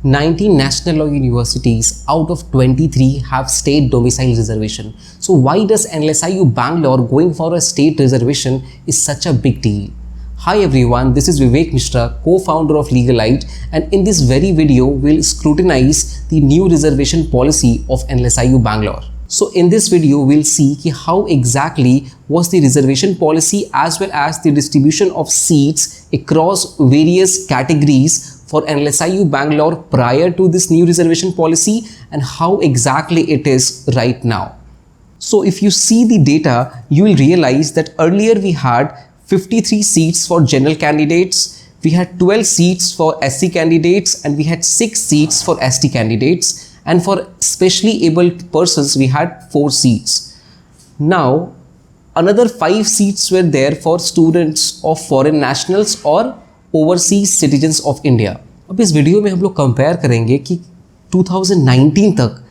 19 national law universities out of 23 have state domicile reservation. So why does NLSIU Bangalore going for a state reservation is such a big deal? Hi everyone, this is Vivek Mishra, co-founder of Legalite, and in this very video we'll scrutinize the new reservation policy of NLSIU Bangalore. So in this video we'll see how exactly was the reservation policy as well as the distribution of seats across various categories for NLSIU Bangalore prior to this new reservation policy and how exactly it is right now. So if you see the data, you will realize that earlier we had 53 seats for general candidates, we had 12 seats for SC candidates, and we had 6 seats for ST candidates, and for specially abled persons we had 4 seats. Now another 5 seats were there for students of foreign nationals और overseas citizens of India. अब इस video में हम लोग compare करेंगे कि 2019 तक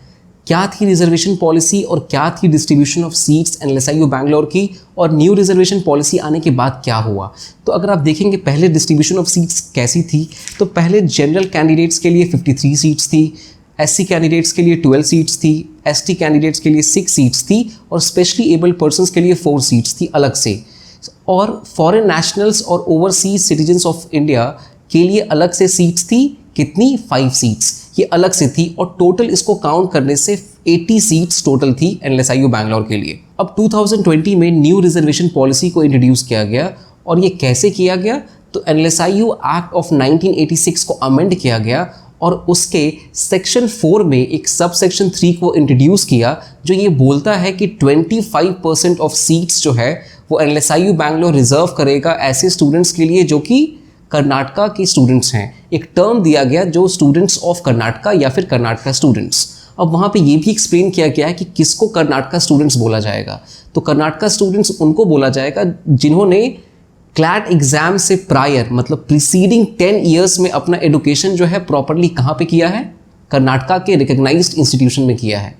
क्या थी रिजर्वेशन पॉलिसी और क्या थी distribution of seats NLSIU Bangalore की, और न्यू रिजर्वेशन पॉलिसी आने के बाद क्या हुआ। तो अगर आप देखेंगे पहले डिस्ट्रीब्यूशन ऑफ सीट्स कैसी थी, तो पहले जनरल कैंडिडेट्स के लिए 53 सीट्स थी, एससी कैंडिडेट्स के लिए 12 सीट्स थी, एसटी कैंडिडेट्स के लिए 6 सीट्स थी और स्पेशली एबल्ड पर्सनस के लिए 4 सीट्स थी अलग से, और फॉरेन नेशनल्स और ओवरसीज सिटीजन्स ऑफ इंडिया के लिए अलग से सीट्स थी। कितनी? 5 सीट्स ये अलग से थी, और टोटल इसको काउंट करने से 80 सीट्स टोटल थी एनएलएसआईयू बैंगलोर के लिए। अब 2020 में न्यू रिजर्वेशन पॉलिसी को इंट्रोड्यूस किया गया, और ये कैसे किया गया? तो एनएलएसआईयू एक्ट ऑफ 1986 को अमेंड किया गया और उसके सेक्शन 4 में एक सब सेक्शन 3 को इंट्रोड्यूस किया जो ये बोलता है कि 25% ऑफ सीट्स जो है वो एनएलएसआईयू बैंगलोर रिजर्व करेगा ऐसे स्टूडेंट्स के लिए जो कि कर्नाटका के स्टूडेंट्स हैं। एक टर्म दिया गया जो स्टूडेंट्स ऑफ कर्नाटका या फिर कर्नाटका स्टूडेंट्स। अब वहाँ पे ये भी एक्सप्लेन किया गया है कि किसको कर्नाटका स्टूडेंट्स बोला जाएगा। तो कर्नाटका स्टूडेंट्स उनको बोला जाएगा जिन्होंने क्लैट एग्जाम से प्रायर मतलब प्रीसीडिंग 10 ईयर्स में अपना एडुकेशन जो है प्रॉपरली कहाँ पे किया है? कर्नाटका के रिकग्नाइज्ड इंस्टीट्यूशन में किया है।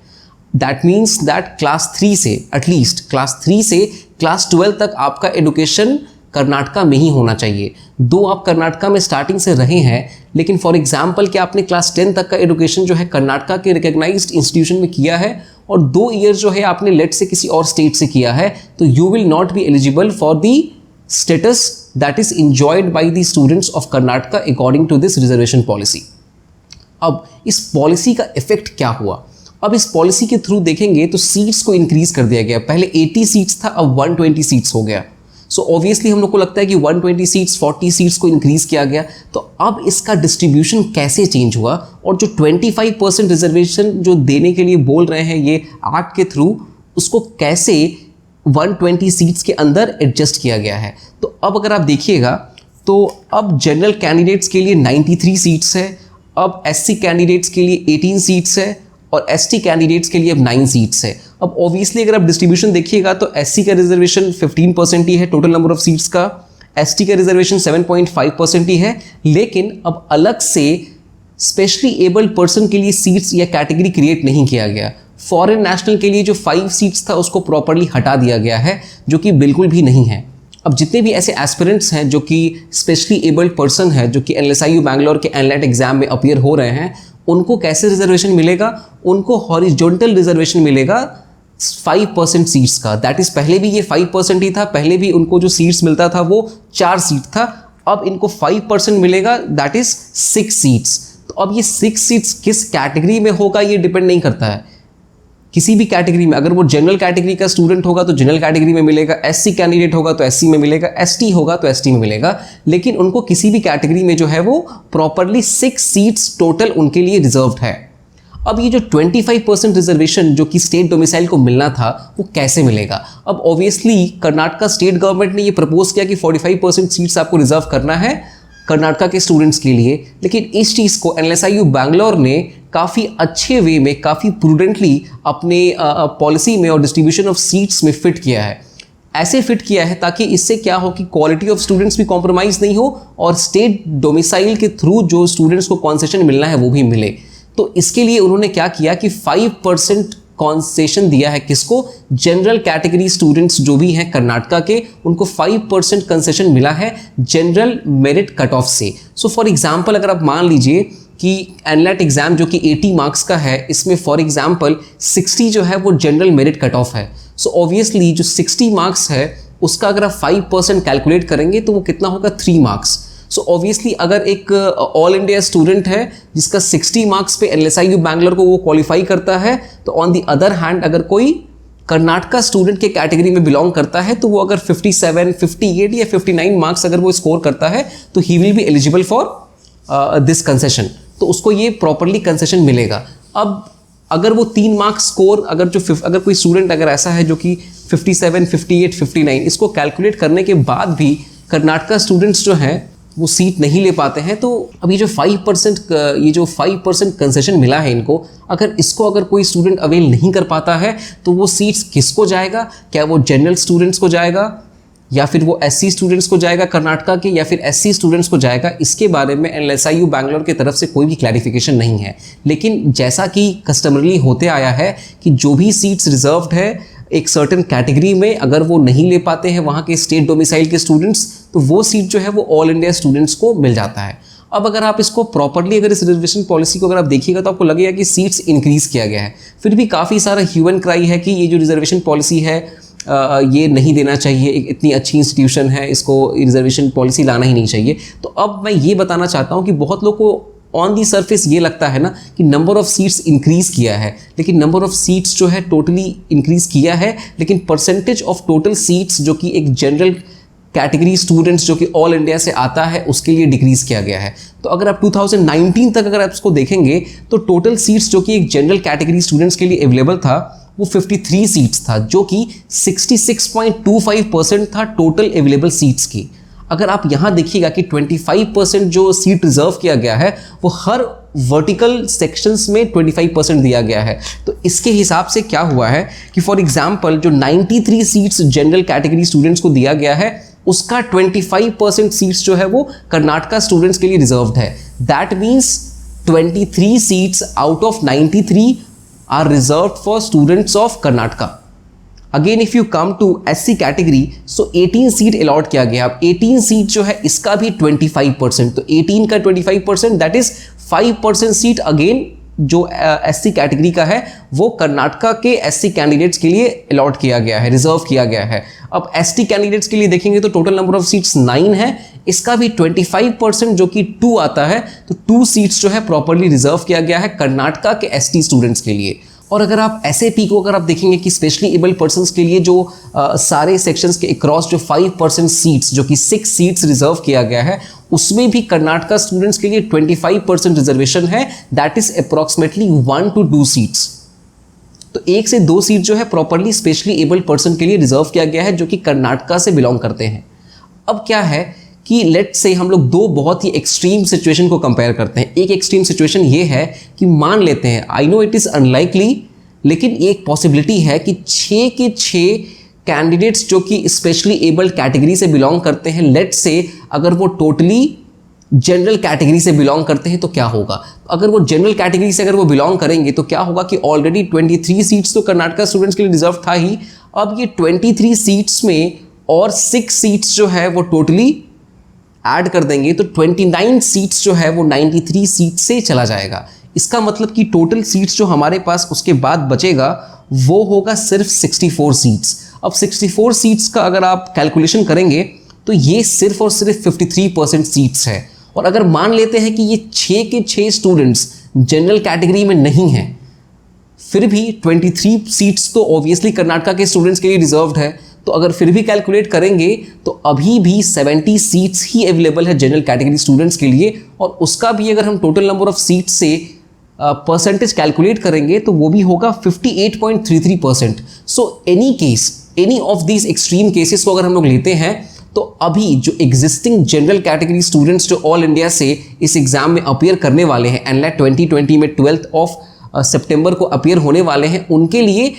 दैट मीन्स दैट क्लास 3 से एटलीस्ट क्लास 3 से क्लास 12 तक आपका एडुकेशन कर्नाटका में ही होना चाहिए। दो आप कर्नाटका में स्टार्टिंग से रहे हैं, लेकिन फॉर एग्जांपल कि आपने क्लास 10 तक का एडुकेशन जो है कर्नाटका के रिकग्नाइज्ड इंस्टीट्यूशन में किया है और 2 ईयर जो है आपने लेट से किसी और स्टेट से किया है, तो you will not be eligible for the status that is enjoyed by the students of Karnataka according to this reservation policy. अब इस पॉलिसी का इफेक्ट क्या हुआ? अब इस पॉलिसी के थ्रू देखेंगे तो सीट्स को इंक्रीज कर दिया गया। पहले 80 सीट्स था, अब 120 सीट्स हो गया। सो ऑब्वियसली हम लोग को लगता है कि 120 सीट्स 40 सीट्स को इंक्रीज किया गया। तो अब इसका डिस्ट्रीब्यूशन कैसे चेंज हुआ, और जो 25% रिजर्वेशन जो देने के लिए बोल रहे हैं ये एक्ट के थ्रू, उसको कैसे 120 सीट्स के अंदर एडजस्ट किया गया है। तो अब अगर आप देखिएगा तो अब जनरल कैंडिडेट्स के लिए 93 सीट्स है, अब एससी कैंडिडेट्स के लिए 18 सीट्स है और एसटी कैंडिडेट्स के लिए अब 9 सीट्स है। अब ऑब्वियसली अगर आप डिस्ट्रीब्यूशन देखिएगा तो एससी का रिजर्वेशन 15% ही है टोटल नंबर ऑफ सीट्स का, एसटी का रिजर्वेशन 7.5% ही है, लेकिन अब अलग से स्पेशली एबल्ड पर्सन के लिए सीट्स या कैटेगरी क्रिएट नहीं किया गया। फॉरेन नेशनल के लिए जो 5 सीट्स था उसको प्रॉपरली हटा दिया गया है, जो कि बिल्कुल भी नहीं है। अब जितने भी ऐसे एस्पिरेंट्स हैं जो कि स्पेशली एबल्ड पर्सन है जो कि एनएलएसआईयू बैंगलोर के एनलेट एग्जाम में अपीयर हो रहे हैं, उनको कैसे रिजर्वेशन मिलेगा? उनको हॉरिजॉन्टल रिजर्वेशन मिलेगा 5% सीट्स का। दैट इज पहले भी ये 5% ही था, पहले भी उनको जो सीट्स मिलता था वो 4 सीट था, अब इनको 5% मिलेगा, दैट इज 6 सीट्स। तो अब ये 6 सीट्स किस कैटेगरी में होगा ये डिपेंड नहीं करता है। किसी भी कैटेगरी में, अगर वो जनरल कैटेगरी का स्टूडेंट होगा तो जनरल कैटेगरी में मिलेगा, एससी कैंडिडेट होगा तो एससी में मिलेगा, एसटी होगा तो एसटी में मिलेगा, लेकिन उनको किसी भी कैटेगरी में जो है वो प्रॉपरली 6 सीट्स टोटल उनके लिए रिजर्व्ड है। अब ये जो 25% रिजर्वेशन जो कि स्टेट डोमिसाइल को मिलना था वो कैसे मिलेगा? अब ऑब्वियसली कर्नाटका स्टेट गवर्नमेंट ने ये प्रपोज किया कि 45% सीट्स आपको रिजर्व करना है कर्नाटका के स्टूडेंट्स के लिए, लेकिन इस चीज़ को एनएलएसआईयू बैंगलोर ने काफ़ी अच्छे वे में, काफ़ी प्रूडेंटली अपने पॉलिसी में और डिस्ट्रीब्यूशन ऑफ सीट्स में फिट किया है। ऐसे फिट किया है ताकि इससे क्या हो कि क्वालिटी ऑफ स्टूडेंट्स भी कॉम्प्रोमाइज़ नहीं हो और स्टेट डोमिसाइल के थ्रू जो स्टूडेंट्स को कॉन्सेशन मिलना है वो भी मिले। तो इसके लिए उन्होंने क्या किया कि 5% कॉन्सेशन दिया है। किसको? जनरल कैटेगरी स्टूडेंट्स जो भी हैं कर्नाटका के, उनको 5% कंसेशन मिला है जनरल मेरिट कट ऑफ से। सो फॉर एग्जांपल अगर आप मान लीजिए कि एनलेट एग्जाम जो कि 80 मार्क्स का है, इसमें फॉर एग्जांपल 60 जो है वो जनरल मेरिट कट ऑफ है। सो ऑब्वियसली जो 60 मार्क्स है उसका अगर आप 5% कैलकुलेट करेंगे तो वो कितना होगा, 3 मार्क्स। सो ऑब्वियसली अगर एक ऑल इंडिया स्टूडेंट है जिसका 60 मार्क्स पे एलएसआईयू बैंगलोर को वो क्वालिफाई करता है, तो ऑन दी अदर हैंड अगर कोई कर्नाटका स्टूडेंट के कैटेगरी में बिलोंग करता है तो वो अगर 57, 58 या 59 मार्क्स अगर वो स्कोर करता है तो he will be eligible for this concession, तो उसको ये प्रॉपरली कंसेशन मिलेगा। अब अगर वो 3 मार्क्स स्कोर अगर कोई स्टूडेंट अगर ऐसा है जो कि 57, 58, 59 इसको कैलकुलेट करने के बाद भी कर्नाटका स्टूडेंट्स जो हैं वो सीट नहीं ले पाते हैं, तो अब ये जो 5% कंसेशन मिला है इनको, अगर कोई स्टूडेंट अवेल नहीं कर पाता है तो वो सीट्स किसको जाएगा? क्या वो जनरल स्टूडेंट्स को जाएगा या फिर वो एससी स्टूडेंट्स को जाएगा कर्नाटका के, या फिर एससी स्टूडेंट्स को जाएगा? इसके बारे में एलएसआईयू बैंगलोर की तरफ से कोई भी क्लैरिफिकेशन नहीं है। लेकिन जैसा कि कस्टमरली होते आया है कि जो भी सीट्स रिजर्व्ड है एक सर्टेन कैटेगरी में, अगर वो नहीं ले पाते हैं वहाँ के स्टेट डोमिसाइल के स्टूडेंट्स, तो वो सीट जो है वो ऑल इंडिया स्टूडेंट्स को मिल जाता है। अब अगर आप इसको प्रॉपरली इस रिजर्वेशन पॉलिसी को अगर आप देखिएगा तो आपको लगेगा कि सीट्स इंक्रीज़ किया गया है, फिर भी काफ़ी सारा ह्यू एंड क्राई है कि ये जो रिजर्वेशन पॉलिसी है ये नहीं देना चाहिए, एक इतनी अच्छी इंस्टीट्यूशन है, इसको रिजर्वेशन पॉलिसी लाना ही नहीं चाहिए। तो अब मैं ये बताना चाहता हूँ कि बहुत लोग को ऑन दी सरफेस ये लगता है ना कि नंबर ऑफ सीट्स इंक्रीज़ किया है, लेकिन नंबर ऑफ सीट्स जो है टोटली इंक्रीज़ किया है, लेकिन परसेंटेज ऑफ टोटल सीट्स जो कि एक जनरल कैटेगरी स्टूडेंट्स जो कि ऑल इंडिया से आता है उसके लिए डिक्रीज़ किया गया है। तो अगर आप 2019 तक अगर आप इसको देखेंगे तो टोटल सीट्स जो कि एक जनरल कैटेगरी स्टूडेंट्स के लिए अवेलेबल था वो 53 सीट्स था, जो कि 66.25% था टोटल अवेलेबल सीट्स की। अगर आप यहाँ देखिएगा कि 25% जो सीट रिजर्व किया गया है वो हर वर्टिकल सेक्शंस में 25% दिया गया है। तो इसके हिसाब से क्या हुआ है कि फॉर एग्जांपल जो 93 सीट्स जनरल कैटेगरी स्टूडेंट्स को दिया गया है उसका 25% सीट्स जो है वो कर्नाटका स्टूडेंट्स के लिए रिजर्व्ड है। That means 23 seats out of 93 are reserved for students of Karnataka. Again if you come to SC category, so 18 seat allot किया गया। अब 18 सीट जो है इसका भी 25%, तो 18 का 25% दैट इज 5% सीट अगेन जो एससी कैटेगरी का है वो कर्नाटका के एससी कैंडिडेट्स के लिए अलॉट किया गया है, रिजर्व किया गया है। अब एसटी कैंडिडेट्स के लिए देखेंगे तो टोटल नंबर ऑफ सीट्स 9 है, इसका भी 25% जो कि 2 आता है, तो 2 सीट्स जो है प्रॉपरली रिजर्व किया गया है कर्नाटका के एसटी स्टूडेंट्स के लिए। और अगर आप एसएपी को अगर आप देखेंगे कि स्पेशली एबल्ड पर्सन्स के लिए जो सारे सेक्शंस के अक्रॉस जो 5% सीट्स जो कि 6 सीट्स रिजर्व किया गया है उसमें भी कर्नाटका स्टूडेंट्स के लिए 25% रिजर्वेशन है, that is approximately 1 to 2 seats. तो 1 से 2 सीट जो है प्रॉपरली स्पेशली एबल्ड पर्सन के लिए रिजर्व किया गया है जो कि कर्नाटका से बिलोंग करते हैं। अब क्या है कि लेट से हम लोग 2 बहुत ही एक्सट्रीम सिचुएशन को कंपेयर करते हैं। एक एक्सट्रीम सिचुएशन ये है कि मान लेते हैं, I know it is unlikely, लेकिन एक पॉसिबिलिटी है कि 6 के 6 कैंडिडेट्स जो कि स्पेशली एबल्ड कैटेगरी से बिलोंग करते हैं, लेट से अगर वो टोटली जनरल कैटेगरी से बिलोंग करते हैं तो क्या होगा? अगर वो जनरल कैटेगरी से अगर वो बिलोंग करेंगे तो क्या होगा कि ऑलरेडी 23 सीट्स तो कर्नाटका स्टूडेंट्स के लिए रिजर्व था ही, अब ये 23 सीट्स में और 6 सीट्स जो है वो टोटली ऐड कर देंगे तो 29 सीट्स जो है वो 93 सीट से चला जाएगा। इसका मतलब कि टोटल सीट्स जो हमारे पास उसके बाद बचेगा वो होगा सिर्फ 64 सीट्स। अब 64 सीट्स का अगर आप कैलकुलेशन करेंगे तो ये सिर्फ और सिर्फ 53% सीट्स है। और अगर मान लेते हैं कि ये 6 के 6 स्टूडेंट्स जनरल कैटेगरी में नहीं हैं, फिर भी 23 सीट्स तो ऑब्वियसली कर्नाटका के स्टूडेंट्स के लिए रिजर्व्ड है। तो अगर फिर भी कैलकुलेट करेंगे तो अभी भी 70 सीट्स ही अवेलेबल है जनरल कैटेगरी स्टूडेंट्स के लिए, और उसका भी अगर हम टोटल नंबर ऑफ सीट्स से परसेंटेज कैलकुलेट करेंगे तो वो भी होगा 58.33%। So any of these extreme cases को अगर हम लोग लेते हैं तो अभी जो एग्जिस्टिंग जनरल कैटेगरी स्टूडेंट्स जो ऑल इंडिया से इस एग्जाम में अपीयर करने वाले हैं, एनलेट 2020 में 12 ऑफ सितंबर को अपीयर होने वाले हैं, उनके लिए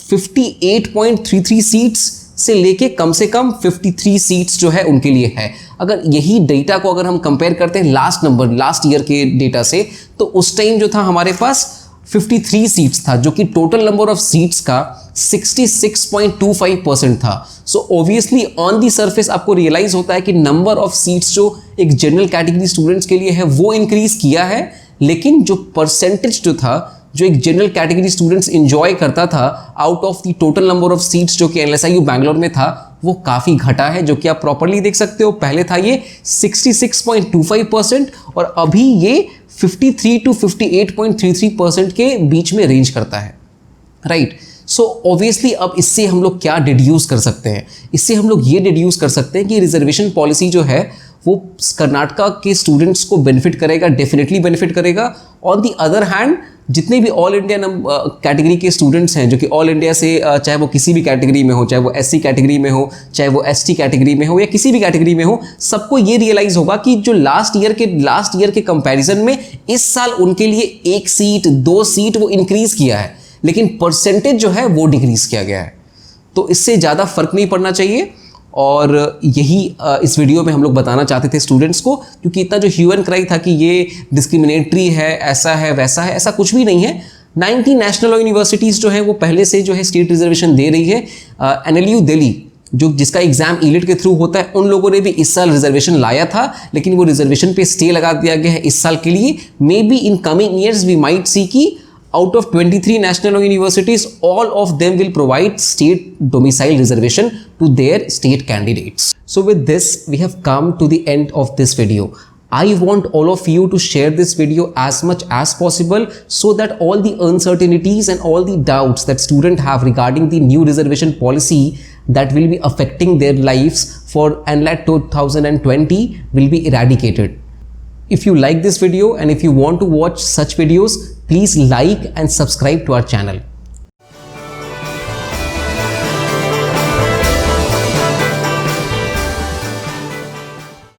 58.33 सीट्स से लेके कम से कम 53 सीट्स जो है उनके लिए है। अगर यही डेटा को अगर हम कंपेयर करते हैं लास्ट ईयर के डेटा से, तो उस टाइम जो था हमारे पास 53 सीट्स था जो कि टोटल नंबर ऑफ सीट्स का 66.25% था। So obviously on the surface आपको रियलाइज होता है कि नंबर ऑफ सीट्स जो एक जनरल कैटेगरी स्टूडेंट्स के लिए है वो इंक्रीज किया है, लेकिन जो परसेंटेज जो था, जो एक जनरल कैटेगरी स्टूडेंट्स इंजॉय करता था out of the total number of seats जो कि एनएलएसआईयू बैंगलोर में था, वो काफ़ी घटा है, जो कि आप प्रॉपर्ली देख सकते हो। पहले था ये 66.25% और अभी ये 53 to 58.33% के बीच में रेंज करता है, राइट। सो ऑब्वियसली अब इससे हम लोग क्या डिड्यूस कर सकते हैं? इससे हम लोग ये डिड्यूस कर सकते हैं कि रिजर्वेशन पॉलिसी जो है वो कर्नाटका के स्टूडेंट्स को बेनिफिट करेगा, डेफिनेटली बेनिफिट करेगा। ऑन दी अदर हैंड जितने भी ऑल इंडिया कैटेगरी के स्टूडेंट्स हैं, जो कि ऑल इंडिया से चाहे वो किसी भी कैटेगरी में हो, चाहे वो एससी कैटेगरी में हो, चाहे वो एसटी कैटेगरी में हो या किसी भी कैटेगरी में हो, सबको ये रियलाइज होगा कि जो लास्ट ईयर के कंपैरिजन में इस साल उनके लिए 1 सीट 2 सीट वो इंक्रीज किया है, लेकिन परसेंटेज जो है वो डिक्रीज किया गया है। तो इससे ज़्यादा फर्क नहीं पड़ना चाहिए और यही इस वीडियो में हम लोग बताना चाहते थे स्टूडेंट्स को, क्योंकि इतना जो ह्यू एंड क्राई था कि ये डिस्क्रिमिनेटरी है, ऐसा है वैसा है, ऐसा कुछ भी नहीं है। 90 नेशनल यूनिवर्सिटीज़ जो है वो पहले से जो है स्टेट रिजर्वेशन दे रही है। एनएलयू दिल्ली जो जिसका एग्जाम ईलिट के थ्रू होता है, उन लोगों ने भी इस साल रिजर्वेशन लाया था, लेकिन वो रिजर्वेशन पे स्टे लगा दिया गया है इस साल के लिए। Maybe in coming years we might see की out of 23 national universities, all of them will provide state domicile reservation to their state candidates. So with this, we have come to the end of this video. I want all of you to share this video as much as possible so that all the uncertainties and all the doubts that students have regarding the new reservation policy that will be affecting their lives for NLAT 2020 will be eradicated. If you like this video and if you want to watch such videos, please like and subscribe to our channel.